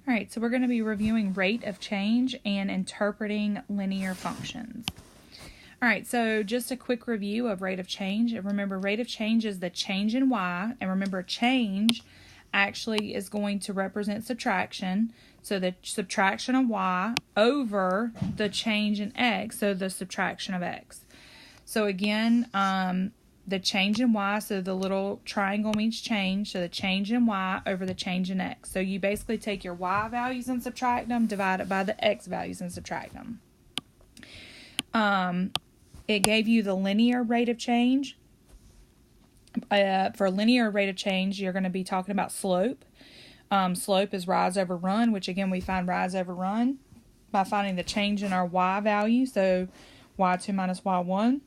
All right, so we're going to be reviewing rate of change and interpreting linear functions. All right, so just a quick review of rate of change. Remember, rate of change is the change in y, and remember, change actually is going to represent subtraction. So the subtraction of y over the change in x, so the subtraction of x. So again, the change in y, so the little triangle means change, so the change in y over the change in x. So you basically take your y values and subtract them, divide it by the x values and subtract them. It gave you the linear rate of change. For linear rate of change, you're going to be talking about slope. Slope is rise over run, which again we find rise over run by finding the change in our y value, so y2 minus y1,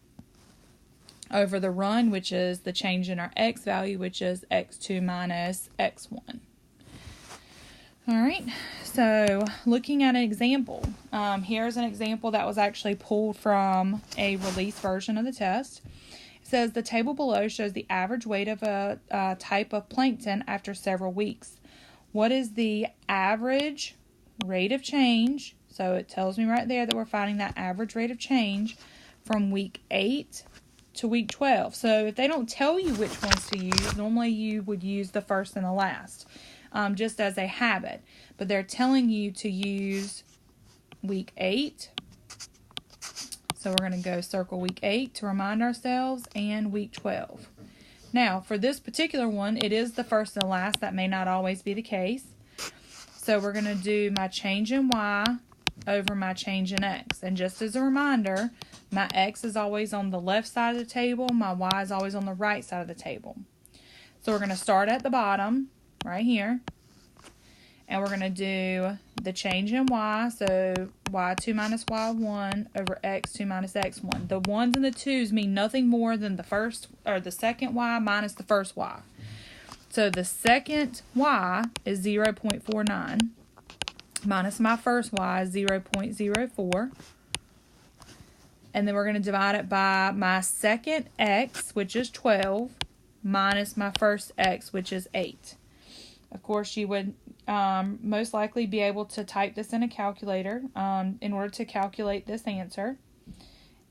over the run, which is the change in our x value, which is x2 minus x1. All right, so looking at an example, here's an example that was actually pulled from a release version of the test. It says the table below shows the average weight of a type of plankton after several weeks. What is the average rate of change? So it tells me right there that we're finding that average rate of change from week 8 to week 12. So if they don't tell you which ones to use, normally you would use the first and the last, just as a habit. But they're telling you to use week 8. So we're going to go circle week 8 to remind ourselves, and week 12. Now, for this particular one, it is the first and the last. That may not always be the case. So we're going to do my change in y over my change in x. And just as a reminder, my x is always on the left side of the table. My y is always on the right side of the table. So we're going to start at the bottom, right here. And we're going to do the change in y, so y2 minus y1 over x2 minus x1. The 1s and the 2s mean nothing more than the first or the second y minus the first y. So the second y is 0.49 minus my first y is 0.04. And then we're going to divide it by my second x, which is 12, minus my first x, which is 8. Of course, you would most likely be able to type this in a calculator in order to calculate this answer.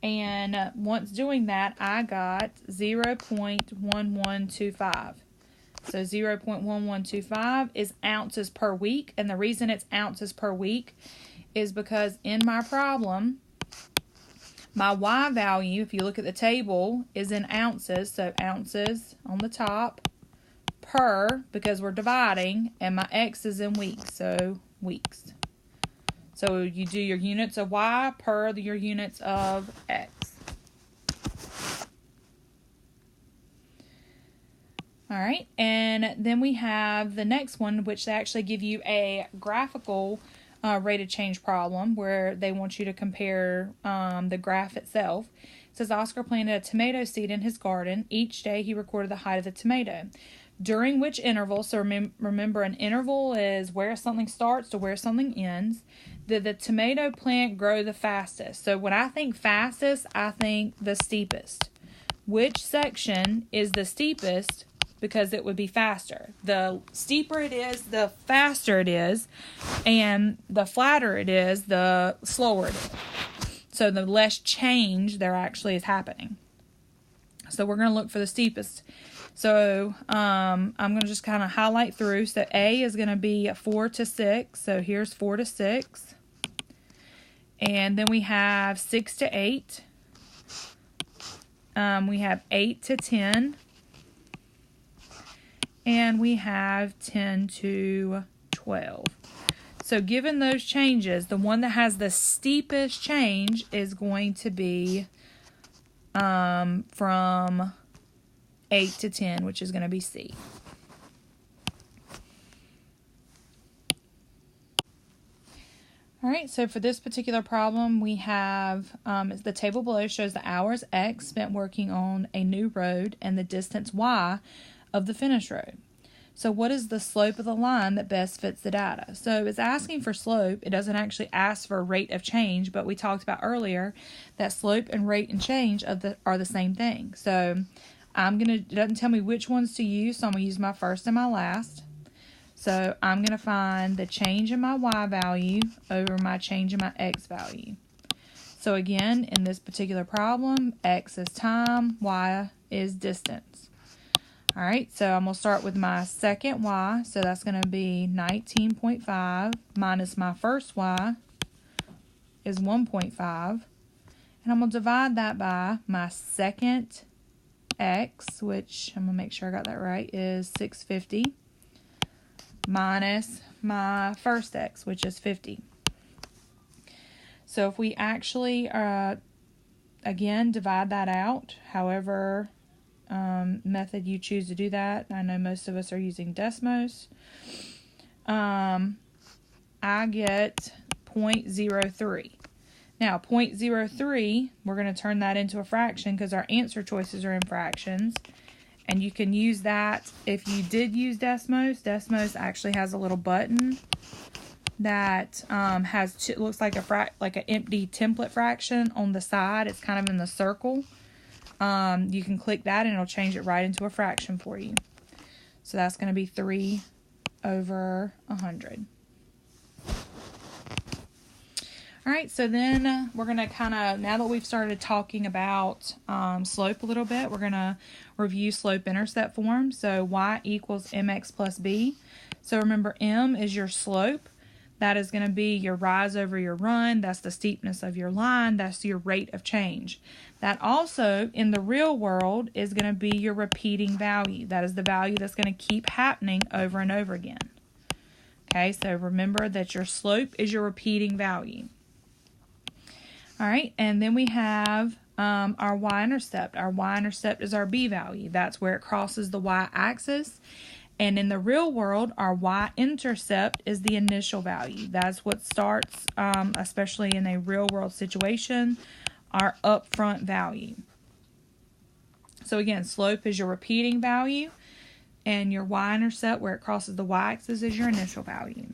And once doing that, I got 0.1125. So 0.1125 is ounces per week. And the reason it's ounces per week is because in my problem, my y value, if you look at the table, is in ounces. So ounces on the top, per, because we're dividing, and my x is in weeks, so weeks. So you do your units of y per your units of x. All right, and then we have the next one, which they actually give you a graphical rate of change problem where they want you to compare the graph itself. It says Oscar planted a tomato seed in his garden. Each day he recorded the height of the tomato. During which interval, so remember an interval is where something starts to where something ends, did the tomato plant grow the fastest? So when I think fastest, I think the steepest. Which section is the steepest? Because it would be faster. The steeper it is, the faster it is, and the flatter it is, the slower it is. So the less change there actually is happening. So we're going to look for the steepest. So I'm going to just kind of highlight through. So A is going to be 4 to 6. So here's 4 to 6. And then we have 6 to 8. We have 8 to 10. And we have 10 to 12. So given those changes, the one that has the steepest change is going to be from 8 to 10, which is going to be C. All right, so for this particular problem, we have the table below shows the hours X spent working on a new road and the distance Y of the finished road. So what is the slope of the line that best fits the data? So it's asking for slope. It doesn't actually ask for rate of change, but we talked about earlier that slope and rate and change are the same thing. So it doesn't tell me which ones to use, so I'm going to use my first and my last. So I'm going to find the change in my y value over my change in my x value. So again, in this particular problem, x is time, y is distance. All right, so I'm going to start with my second y. So that's going to be 19.5 minus my first y is 1.5. And I'm going to divide that by my second x, which I'm going to make sure I got that right, is 650, minus my first x, which is 50. So if we actually, again, divide that out, however method you choose to do that, I know most of us are using Desmos, I get 0.03. Now, 0.03, we're going to turn that into a fraction because our answer choices are in fractions. And you can use that if you did use Desmos. Desmos actually has a little button that looks like an empty template fraction on the side. It's kind of in the circle. You can click that and it'll change it right into a fraction for you. So that's going to be 3 over 100. All right, so then we're going to kind of, now that we've started talking about slope a little bit, we're going to review slope-intercept form. So y equals mx plus b. So remember, m is your slope. That is going to be your rise over your run. That's the steepness of your line. That's your rate of change. That also, in the real world, is going to be your repeating value. That is the value that's going to keep happening over and over again. Okay, so remember that your slope is your repeating value. All right, and then we have our y-intercept. Our y-intercept is our b value. That's where it crosses the y-axis. And in the real world, our y-intercept is the initial value. That's what starts, especially in a real-world situation, our upfront value. So again, slope is your repeating value, and your y-intercept, where it crosses the y-axis, is your initial value.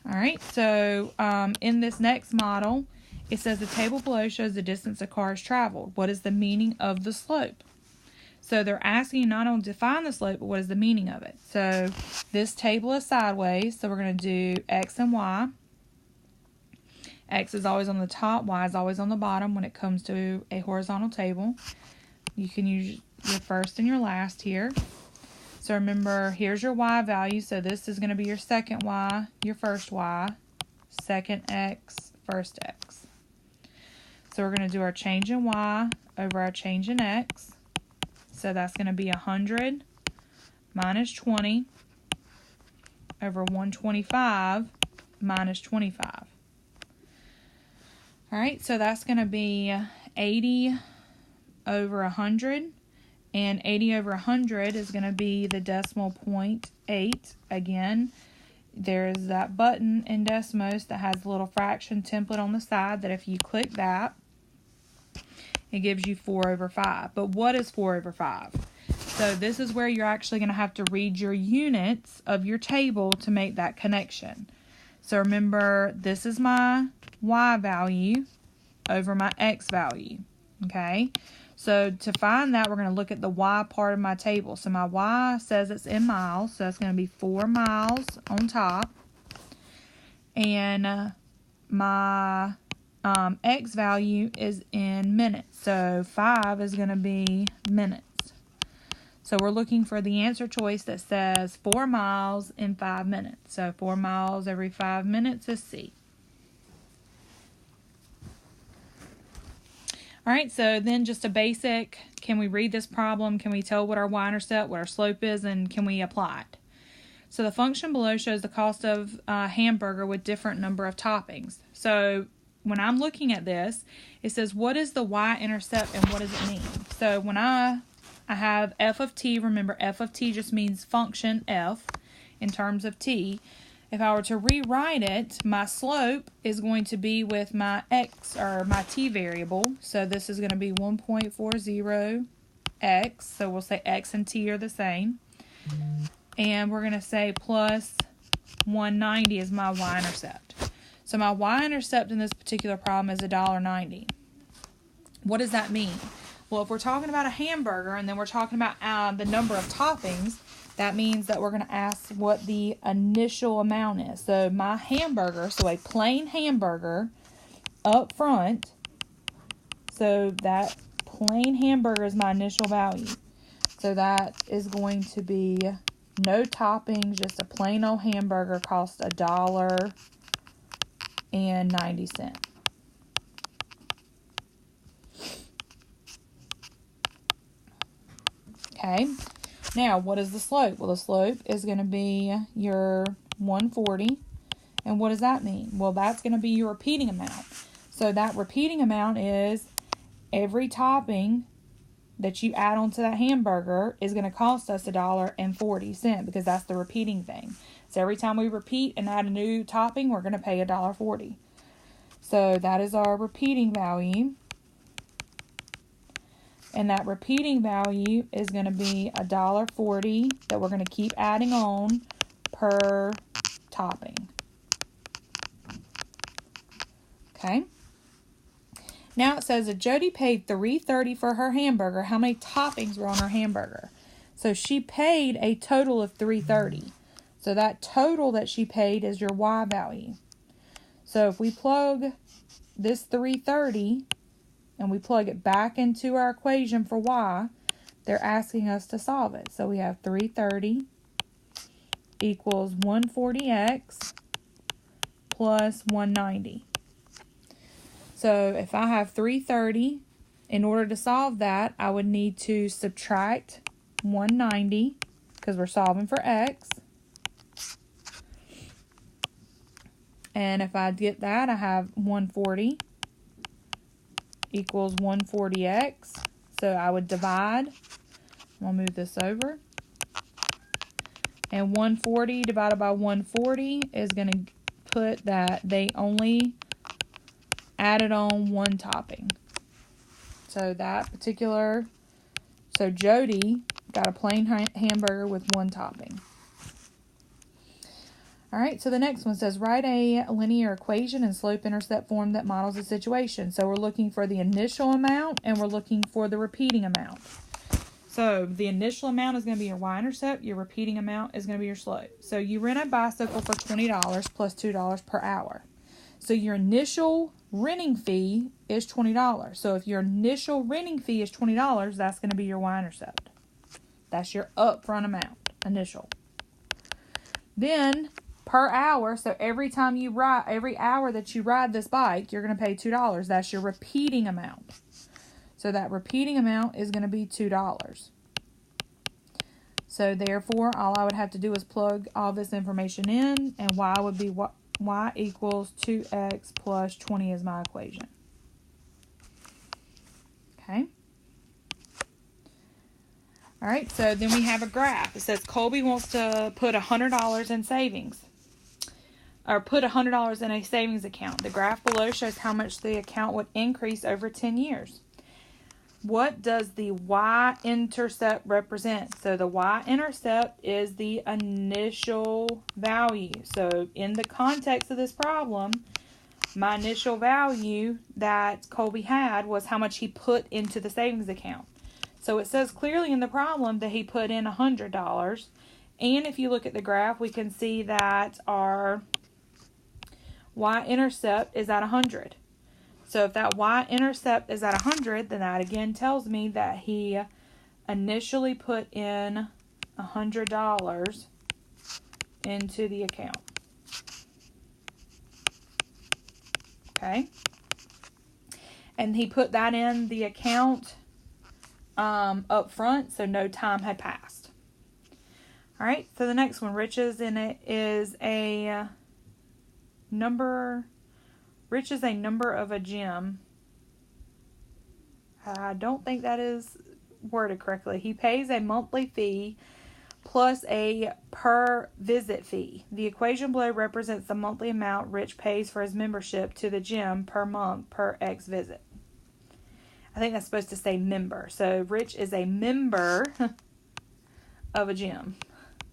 All right, so in this next model, it says the table below shows the distance a car has traveled. What is the meaning of the slope? So they're asking you not only to find the slope, but what is the meaning of it? So this table is sideways, so we're going to do x and y. X is always on the top, y is always on the bottom when it comes to a horizontal table. You can use your first and your last here. So remember, here's your y value. So this is going to be your second y, your first y, second x, first x. So we're going to do our change in y over our change in x. So that's going to be 100 minus 20 over 125 minus 25. All right, so that's going to be 80 over 100. And 80 over 100 is going to be the decimal point 8. Again, there's that button in Desmos that has a little fraction template on the side that if you click that, it gives you 4 over 5. But what is 4 over 5? So this is where you're actually going to have to read your units of your table to make that connection. So remember, this is my y value over my x value. Okay? So to find that, we're going to look at the y part of my table. So my y says it's in miles, so that's going to be 4 miles on top. And my x value is in minutes, so 5 is going to be minutes. So we're looking for the answer choice that says 4 miles in 5 minutes. So 4 miles every 5 minutes is C. All right, so then just a basic, can we read this problem? Can we tell what our y-intercept, what our slope is, and can we apply it? So the function below shows the cost of a hamburger with different number of toppings. So when I'm looking at this, it says what is the y-intercept and what does it mean? So when I have f of t, remember f of t just means function f in terms of t. If I were to rewrite it, my slope is going to be with my x, or my t variable. So this is going to be 1.40x. So we'll say x and t are the same. And we're going to say plus 190 is my y-intercept. So my y-intercept in this particular problem is $1.90. What does that mean? Well, if we're talking about a hamburger and then we're talking about the number of toppings, that means that we're going to ask what the initial amount is. So my hamburger, so a plain hamburger up front, so that plain hamburger is my initial value. So that is going to be no toppings, just a plain old hamburger, cost $1.90. Okay, now what is the slope? Well, the slope is going to be your 140. And what does that mean? Well, that's going to be your repeating amount. So that repeating amount is every topping that you add onto that hamburger is going to cost us $1.40 because that's the repeating thing. So every time we repeat and add a new topping, we're going to pay $1.40. So that is our repeating value. And that repeating value is going to be $1.40 that we're going to keep adding on per topping. Okay. Now it says that Jody paid $3.30 for her hamburger. How many toppings were on her hamburger? So she paid a total of $3.30. So that total that she paid is your Y value. So if we plug this $3.30 and we plug it back into our equation for Y, they're asking us to solve it. So we have $3.30 equals 140x plus 190. So if I have $3.30, in order to solve that, I would need to subtract 190 because we're solving for x. And if I get that, I have 140 equals 140x. So I would divide. I'll move this over. And 140 divided by 140 is going to put that they only added on one topping. So Jody got a plain hamburger with one topping. Alright, so the next one says, write a linear equation in slope-intercept form that models the situation. So we're looking for the initial amount and we're looking for the repeating amount. So the initial amount is going to be your y-intercept, your repeating amount is going to be your slope. So you rent a bicycle for $20 plus $2 per hour. So your initial renting fee is $20. So if your initial renting fee is $20, that's going to be your y-intercept. That's your upfront amount, initial. Then per hour, so every hour that you ride this bike, you're going to pay $2. That's your repeating amount. So that repeating amount is going to be $2. So therefore, all I would have to do is plug all this information in, and y would be y equals 2x plus 20 is my equation. Okay. All right, so then we have a graph. It says Colby wants to put $100 in savings, or put $100 in a savings account. The graph below shows how much the account would increase over 10 years. What does the y-intercept represent? So the y-intercept is the initial value. So in the context of this problem, my initial value that Colby had was how much he put into the savings account. So it says clearly in the problem that he put in $100. And if you look at the graph, we can see that our y-intercept is at 100. So if that y-intercept is at 100, then that again tells me that he initially put in $100 into the account. Okay. And he put that in the account up front, so no time had passed. All right, so the next one, riches in it is a number. Rich is a number of a gym. I don't think that is worded correctly. He pays a monthly fee plus a per visit fee. The equation below represents the monthly amount Rich pays for his membership to the gym per month per X visit. I think that's supposed to say member. So Rich is a member of a gym,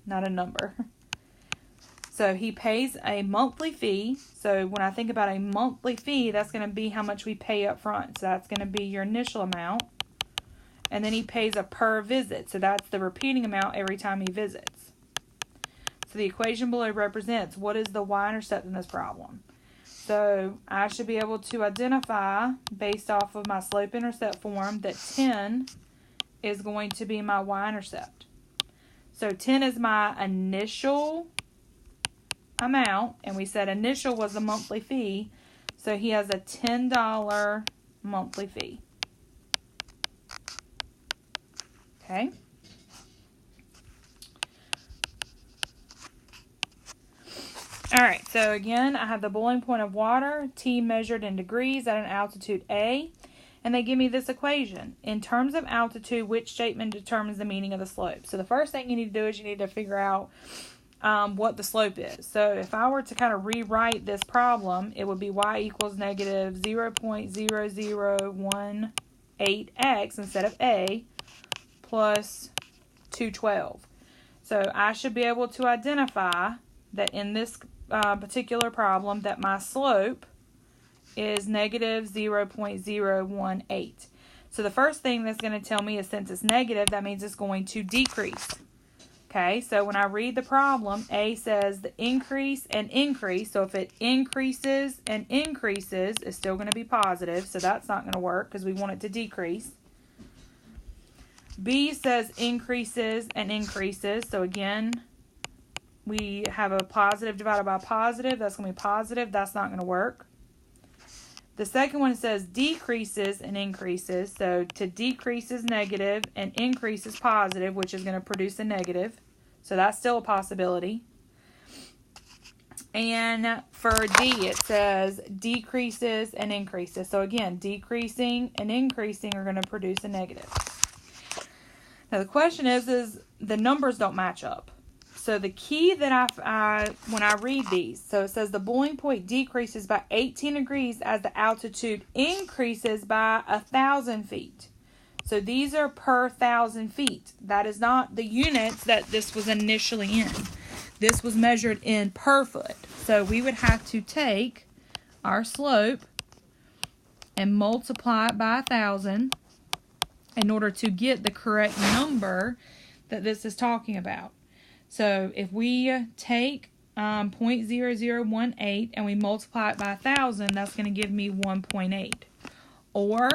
not a number. So he pays a monthly fee. So when I think about a monthly fee, that's going to be how much we pay up front. So that's going to be your initial amount. And then he pays a per visit. So that's the repeating amount every time he visits. So the equation below represents what is the y-intercept in this problem. So I should be able to identify, based off of my slope-intercept form, that 10 is going to be my y-intercept. So 10 is my initial amount, and we said initial was the monthly fee, so he has a $10 monthly fee. Okay. Alright, so again, I have the boiling point of water, T measured in degrees at an altitude A, and they give me this equation. In terms of altitude, which statement determines the meaning of the slope? So the first thing you need to do is you need to figure out what the slope is. So if I were to kind of rewrite this problem, it would be y equals negative 0.0018x instead of A plus 212. So I should be able to identify that in this particular problem that my slope is negative 0.018. So the first thing that's going to tell me is since it's negative, that means it's going to decrease. Okay, so when I read the problem, A says the increase and increase. So if it increases and increases, it's still going to be positive. So that's not going to work because we want it to decrease. B says increases and increases. So again, we have a positive divided by positive. That's going to be positive. That's not going to work. The second one says decreases and increases. So to decrease is negative and increase is positive, which is going to produce a negative. So that's still a possibility. And for D, it says decreases and increases. So again, decreasing and increasing are going to produce a negative. Now the question is the numbers don't match up. So the key that when I read these, so it says the boiling point decreases by 18 degrees as the altitude increases by 1,000 feet. So these are per 1,000 feet. That is not the units that this was initially in. This was measured in per foot. So we would have to take our slope and multiply it by 1,000 in order to get the correct number that this is talking about. So if we take 0.0018 and we multiply it by 1,000, that's going to give me 1.8. Or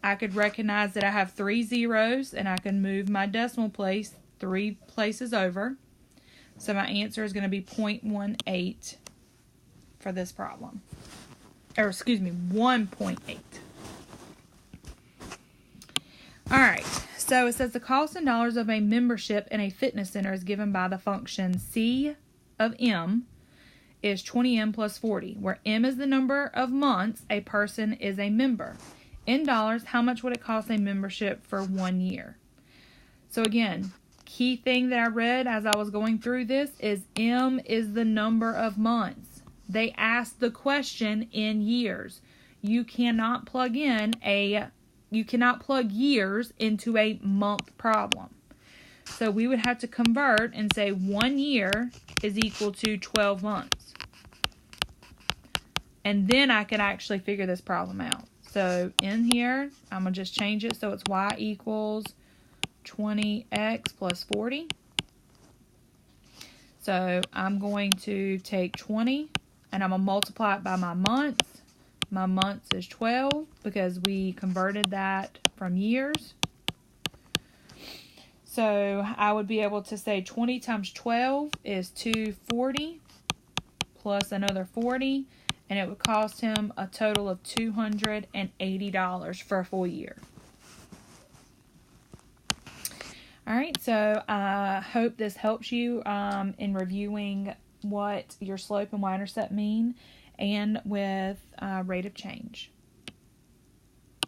I could recognize that I have 3 zeros and I can move my decimal place 3 places over. So my answer is going to be 0.18 for this problem. Or excuse me, 1.8. Alright, so it says the cost in dollars of a membership in a fitness center is given by the function C of M is 20M plus 40, where M is the number of months a person is a member. In dollars, how much would it cost a membership for 1 year? So again, key thing that I read as I was going through this is M is the number of months. They asked the question in years. You cannot plug years into a month problem. So we would have to convert and say 1 year is equal to 12 months. And then I can actually figure this problem out. So in here, I'm going to just change it so it's y equals 20x plus 40. So I'm going to take 20 and I'm going to multiply it by my months. My months is 12 because we converted that from years. So I would be able to say 20 times 12 is 240 plus another 40, and it would cost him a total of $280 for a full year. Alright, so I hope this helps you in reviewing what your slope and y-intercept mean and with rate of change.